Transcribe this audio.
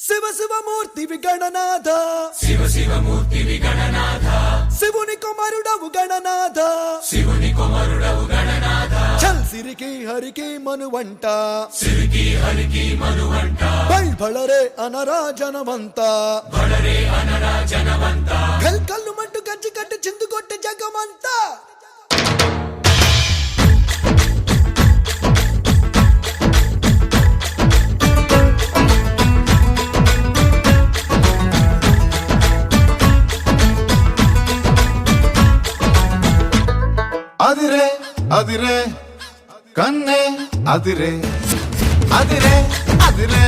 శివ శివమూర్తి విగణనాథ శివ శివమూర్తి విగణనాథ శివుని కుమారుడవు గణనాథ శివుని కుమారుడవు గణనాథ చల్ సిరికి హరికి మనువంట సిరికి హరికి మనువంట బళరే అనరా జనమంత బళరే అనరా జనమంత కల్ కల్లు మంటు గజ్జి కట్టి చిందు కొట్టి జగమంతా అదిరే అదిరే కన్నే అదిరే అదిరే అదిరే